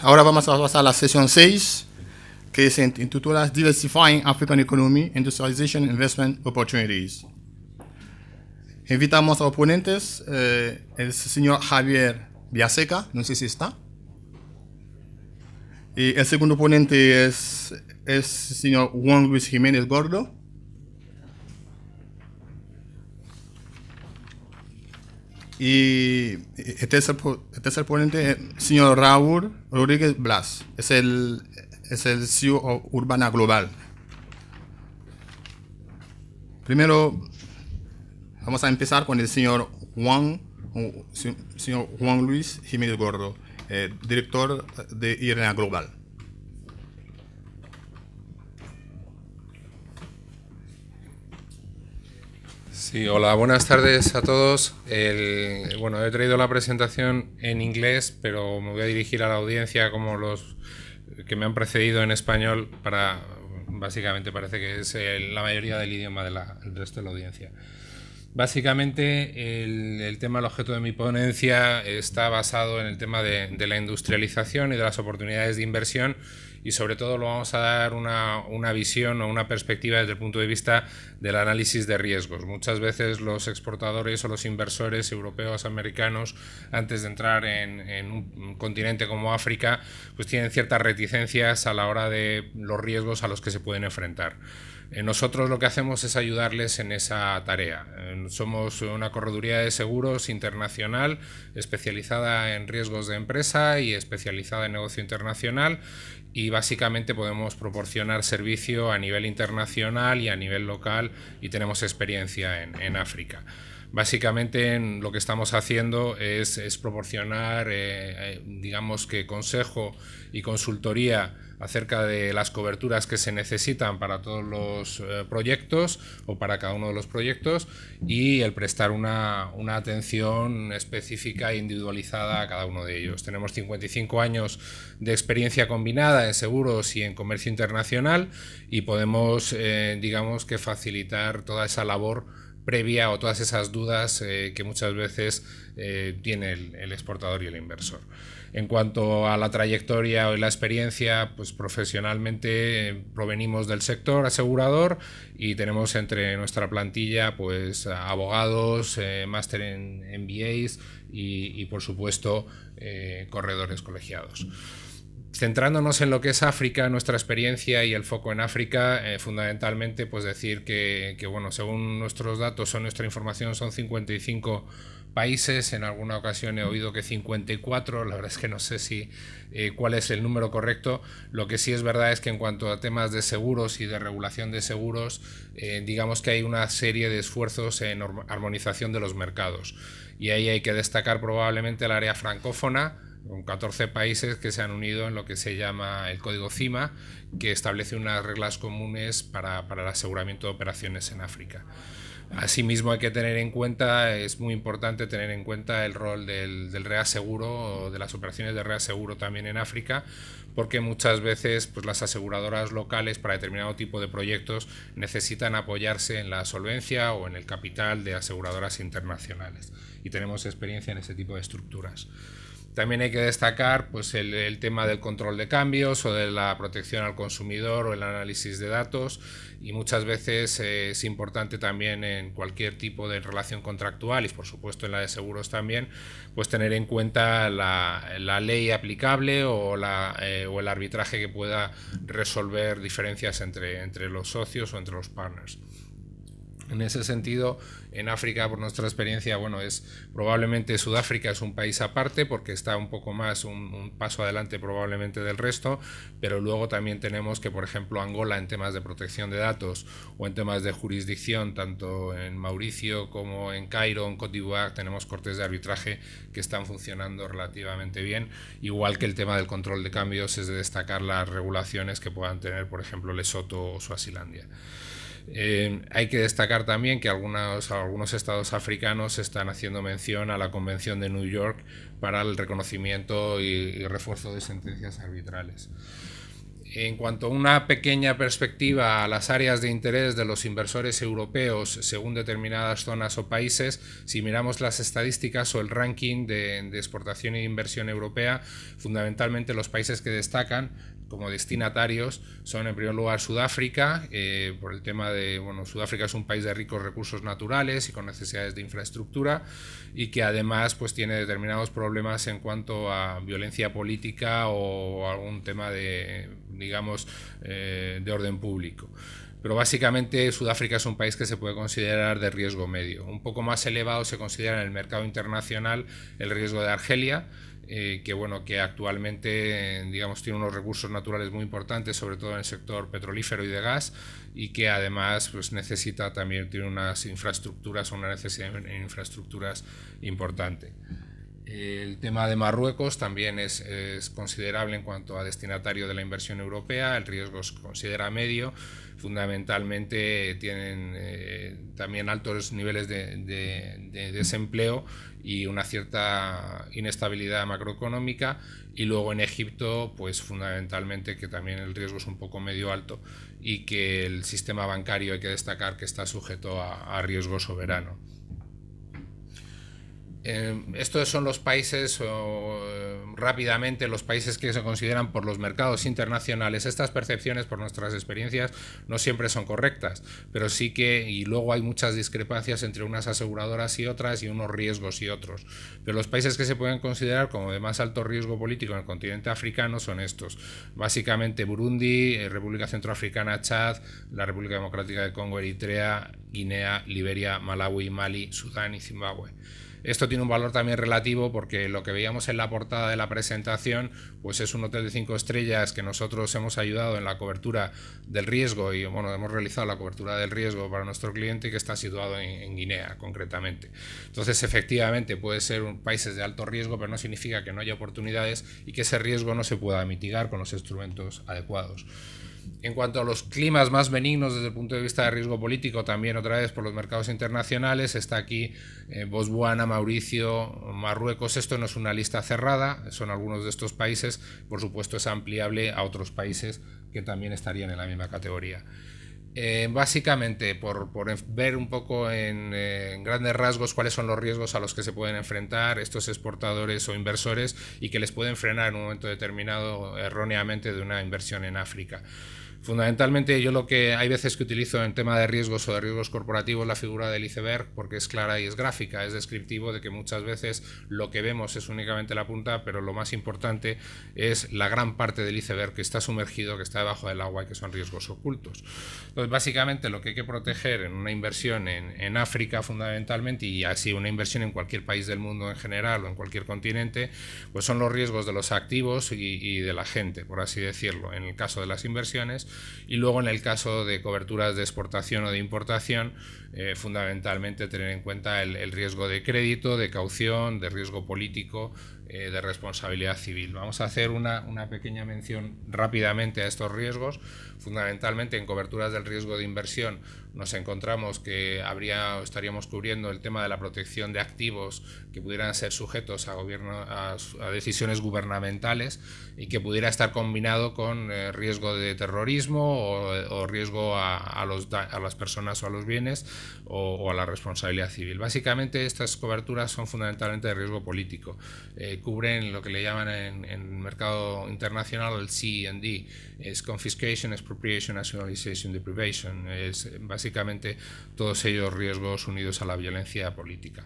Ahora vamos a pasar a la sesión 6, que se intitula Diversifying African Economy, Industrialization and Investment Opportunities. Invitamos a los ponentes, el señor Javier Villaseca, no sé si está. Y el segundo ponente es el señor Juan Luis Jiménez Gordo. Y el tercer ponente es el señor Raúl Rodríguez Blas, es el CEO Urbana Global. Primero vamos a empezar con el señor Juan Luis Jiménez Gordo, director de IRENA Global. Sí, hola, buenas tardes a todos. Bueno, he traído la presentación en inglés, pero me voy a dirigir a la audiencia como los que me han precedido en español para, básicamente parece que es la mayoría del idioma del resto de la audiencia. Básicamente el tema, el objeto de mi ponencia está basado en el tema de la industrialización y de las oportunidades de inversión, y sobre todo lo vamos a dar una visión o una perspectiva desde el punto de vista del análisis de riesgos. Muchas veces los exportadores o los inversores europeos, americanos, antes de entrar en un continente como África, pues tienen ciertas reticencias a la hora de los riesgos a los que se pueden enfrentar. Nosotros lo que hacemos es ayudarles en esa tarea. Somos una correduría de seguros internacional especializada en riesgos de empresa y especializada en negocio internacional, y básicamente podemos proporcionar servicio a nivel internacional y a nivel local, y tenemos experiencia en África. Básicamente lo que estamos haciendo es proporcionar, digamos que consejo y consultoría acerca de las coberturas que se necesitan para todos los proyectos o para cada uno de los proyectos, y el prestar una atención específica e individualizada a cada uno de ellos. Tenemos 55 años de experiencia combinada en seguros y en comercio internacional, y podemos, digamos que facilitar toda esa labor previa o todas esas dudas que muchas veces tiene el exportador y el inversor. En cuanto a la trayectoria o la experiencia, pues profesionalmente provenimos del sector asegurador y tenemos entre nuestra plantilla pues abogados, máster en MBAs y por supuesto corredores colegiados. Centrándonos en lo que es África, nuestra experiencia y el foco en África, fundamentalmente pues decir que bueno, según nuestros datos o nuestra información son 55 países. En alguna ocasión he oído que 54, la verdad es que no sé si cuál es el número correcto. Lo que sí es verdad es que en cuanto a temas de seguros y de regulación de seguros, digamos que hay una serie de esfuerzos en armonización de los mercados, y ahí hay que destacar probablemente el área francófona, con 14 países que se han unido en lo que se llama el Código CIMA, que establece unas reglas comunes para el aseguramiento de operaciones en África. Asimismo hay que tener en cuenta, es muy importante tener en cuenta el rol del reaseguro o de las operaciones de reaseguro también en África, porque muchas veces pues, las aseguradoras locales para determinado tipo de proyectos necesitan apoyarse en la solvencia o en el capital de aseguradoras internacionales, y tenemos experiencia en ese tipo de estructuras. También hay que destacar pues, el tema del control de cambios o de la protección al consumidor o el análisis de datos, y muchas veces es importante también en cualquier tipo de relación contractual, y por supuesto en la de seguros también, pues tener en cuenta la ley aplicable o el arbitraje que pueda resolver diferencias entre los socios o entre los partners. En ese sentido, en África, por nuestra experiencia, bueno, probablemente Sudáfrica es un país aparte porque está un poco más, un paso adelante probablemente del resto, pero luego también tenemos que, por ejemplo, Angola en temas de protección de datos o en temas de jurisdicción, tanto en Mauricio como en Cairo, en Côte d'Ivoire, tenemos cortes de arbitraje que están funcionando relativamente bien, igual que el tema del control de cambios es de destacar las regulaciones que puedan tener, por ejemplo, Lesoto o Suazilandia. Hay que destacar también que algunos estados africanos están haciendo mención a la Convención de New York para el reconocimiento y refuerzo de sentencias arbitrales. En cuanto a una pequeña perspectiva a las áreas de interés de los inversores europeos según determinadas zonas o países, si miramos las estadísticas o el ranking de exportación e inversión europea, fundamentalmente los países que destacan como destinatarios son en primer lugar Sudáfrica, por el tema de, bueno, Sudáfrica es un país de ricos recursos naturales y con necesidades de infraestructura y que además pues tiene determinados problemas en cuanto a violencia política o algún tema de, digamos, de orden público. Pero básicamente Sudáfrica es un país que se puede considerar de riesgo medio. Un poco más elevado se considera en el mercado internacional el riesgo de Argelia, que actualmente digamos, tiene unos recursos naturales muy importantes, sobre todo en el sector petrolífero y de gas, y que además pues, necesita también, tiene unas infraestructuras, una necesidad de infraestructuras importante. El tema de Marruecos también es considerable en cuanto a destinatario de la inversión europea, el riesgo se considera medio, fundamentalmente tienen también altos niveles de desempleo y una cierta inestabilidad macroeconómica, y luego en Egipto pues fundamentalmente que también el riesgo es un poco medio alto y que el sistema bancario hay que destacar que está sujeto a riesgo soberano. Estos son los países, rápidamente, los países que se consideran por los mercados internacionales. Estas percepciones, por nuestras experiencias, no siempre son correctas, pero sí que, y luego hay muchas discrepancias entre unas aseguradoras y otras, y unos riesgos y otros. Pero los países que se pueden considerar como de más alto riesgo político en el continente africano son estos. Básicamente Burundi, República Centroafricana, Chad, la República Democrática de Congo, Eritrea, Guinea, Liberia, Malawi, Mali, Sudán y Zimbabue. Esto tiene un valor también relativo porque lo que veíamos en la portada de la presentación pues es un hotel de 5 estrellas que nosotros hemos ayudado en la cobertura del riesgo y bueno, hemos realizado la cobertura del riesgo para nuestro cliente, que está situado en Guinea concretamente. Entonces efectivamente puede ser países de alto riesgo, pero no significa que no haya oportunidades y que ese riesgo no se pueda mitigar con los instrumentos adecuados. En cuanto a los climas más benignos desde el punto de vista de riesgo político, también otra vez por los mercados internacionales, está aquí Botswana, Mauricio, Marruecos. Esto no es una lista cerrada, son algunos de estos países, por supuesto es ampliable a otros países que también estarían en la misma categoría. Básicamente, por ver un poco en grandes rasgos cuáles son los riesgos a los que se pueden enfrentar estos exportadores o inversores y que les pueden frenar en un momento determinado erróneamente de una inversión en África. Fundamentalmente yo lo que hay veces que utilizo en tema de riesgos o de riesgos corporativos la figura del iceberg porque es clara y es gráfica, es descriptivo de que muchas veces lo que vemos es únicamente la punta, pero lo más importante es la gran parte del iceberg que está sumergido, que está debajo del agua y que son riesgos ocultos. Entonces básicamente lo que hay que proteger en una inversión en África fundamentalmente, y así una inversión en cualquier país del mundo en general o en cualquier continente, pues son los riesgos de los activos y de la gente, por así decirlo, en el caso de las inversiones. Y luego en el caso de coberturas de exportación o de importación, fundamentalmente tener en cuenta el riesgo de crédito, de caución, de riesgo político, de responsabilidad civil. Vamos a hacer una pequeña mención rápidamente a estos riesgos. Fundamentalmente en coberturas del riesgo de inversión nos encontramos que estaríamos cubriendo el tema de la protección de activos que pudieran ser sujetos a decisiones gubernamentales y que pudiera estar combinado con riesgo de terrorismo o riesgo a las personas o a los bienes o a la responsabilidad civil. Básicamente estas coberturas son fundamentalmente de riesgo político. Cubren lo que le llaman en el mercado internacional el C&D, es Confiscation, Expropriation, Nationalization, Deprivation, es básicamente todos ellos riesgos unidos a la violencia política.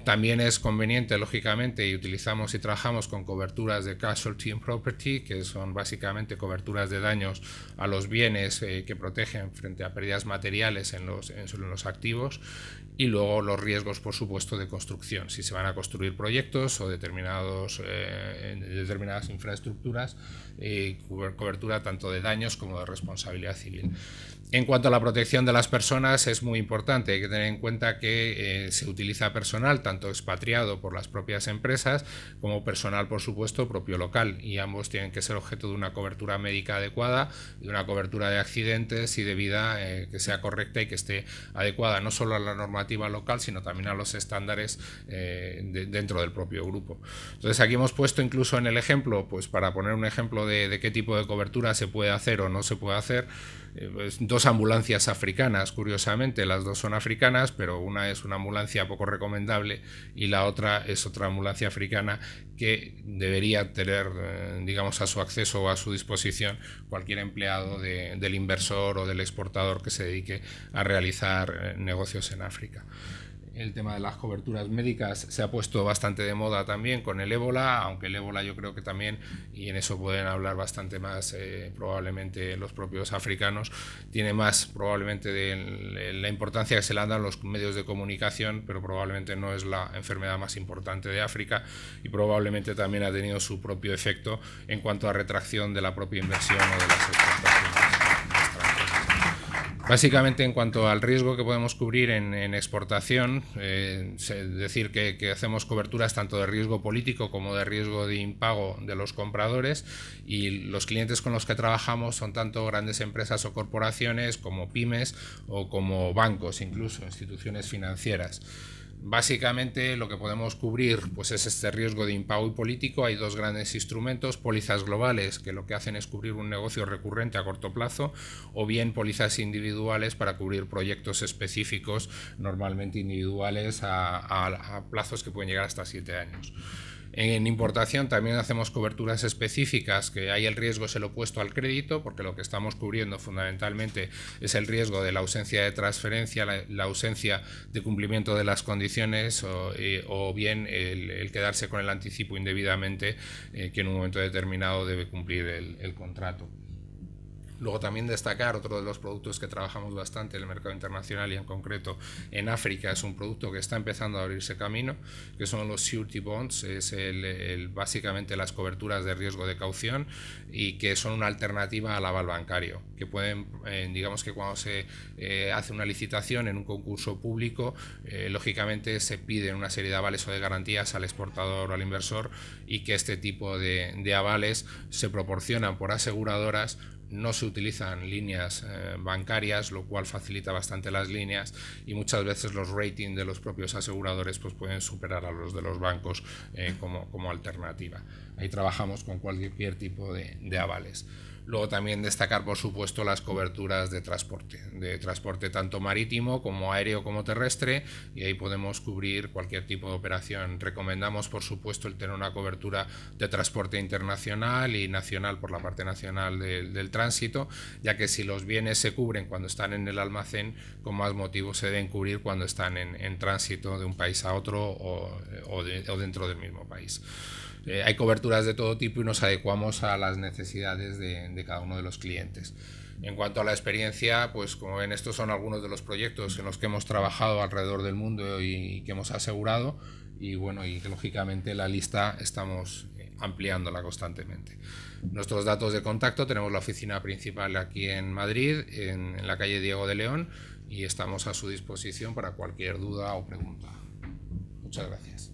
También es conveniente, lógicamente, y utilizamos y trabajamos con coberturas de Casualty and Property, que son básicamente coberturas de daños a los bienes que protegen frente a pérdidas materiales en los activos, y luego los riesgos, por supuesto, de construcción, si se van a construir proyectos o determinadas infraestructuras, cobertura tanto de daños como de responsabilidad civil. En cuanto a la protección de las personas, es muy importante, hay que tener en cuenta que se utiliza personal personal, tanto expatriado por las propias empresas como personal, por supuesto, propio local, y ambos tienen que ser objeto de una cobertura médica adecuada y una cobertura de accidentes y de vida que sea correcta y que esté adecuada no solo a la normativa local, sino también a los estándares dentro del propio grupo. Entonces aquí hemos puesto incluso en el ejemplo, pues para poner un ejemplo de qué tipo de cobertura se puede hacer o no se puede hacer, pues dos ambulancias africanas, curiosamente, las dos son africanas, pero una es una ambulancia poco recomendable y la otra es otra ambulancia africana que debería tener, digamos, a su acceso o a su disposición cualquier empleado del inversor o del exportador que se dedique a realizar negocios en África. El tema de las coberturas médicas se ha puesto bastante de moda también con el ébola, aunque el ébola yo creo que también, y en eso pueden hablar bastante más probablemente los propios africanos, tiene más probablemente de la importancia que se le dan los medios de comunicación, pero probablemente no es la enfermedad más importante de África y probablemente también ha tenido su propio efecto en cuanto a retracción de la propia inversión o de las exportaciones. Básicamente, en cuanto al riesgo que podemos cubrir en exportación, decir que hacemos coberturas tanto de riesgo político como de riesgo de impago de los compradores, y los clientes con los que trabajamos son tanto grandes empresas o corporaciones como pymes o como bancos, incluso instituciones financieras. Básicamente lo que podemos cubrir pues es este riesgo de impago y político. Hay dos grandes instrumentos: pólizas globales, que lo que hacen es cubrir un negocio recurrente a corto plazo, o bien pólizas individuales para cubrir proyectos específicos, normalmente individuales a plazos que pueden llegar hasta 7 años. En importación también hacemos coberturas específicas, que hay el riesgo es el opuesto al crédito, porque lo que estamos cubriendo fundamentalmente es el riesgo de la ausencia de transferencia, la ausencia de cumplimiento de las condiciones o bien el quedarse con el anticipo indebidamente que en un momento determinado debe cumplir el contrato. Luego también destacar otro de los productos que trabajamos bastante en el mercado internacional y en concreto en África, es un producto que está empezando a abrirse camino, que son los surety bonds, es básicamente las coberturas de riesgo de caución, y que son una alternativa al aval bancario, que pueden, digamos que cuando se hace una licitación en un concurso público, lógicamente se piden una serie de avales o de garantías al exportador o al inversor, y que este tipo de avales se proporcionan por aseguradoras. No se utilizan líneas bancarias, lo cual facilita bastante las líneas, y muchas veces los ratings de los propios aseguradores pues pueden superar a los de los bancos como alternativa. Ahí trabajamos con cualquier tipo de avales. Luego también destacar, por supuesto, las coberturas de transporte tanto marítimo como aéreo como terrestre, y ahí podemos cubrir cualquier tipo de operación. Recomendamos, por supuesto, el tener una cobertura de transporte internacional y nacional por la parte nacional del tránsito, ya que si los bienes se cubren cuando están en el almacén, con más motivo se deben cubrir cuando están en tránsito de un país a otro o dentro del mismo país. Hay coberturas de todo tipo y nos adecuamos a las necesidades de cada uno de los clientes. En cuanto a la experiencia, pues como ven, estos son algunos de los proyectos en los que hemos trabajado alrededor del mundo y que hemos asegurado, y bueno, y lógicamente la lista estamos ampliándola constantemente. Nuestros datos de contacto: tenemos la oficina principal aquí en Madrid, en la calle Diego de León, y estamos a su disposición para cualquier duda o pregunta. Muchas gracias.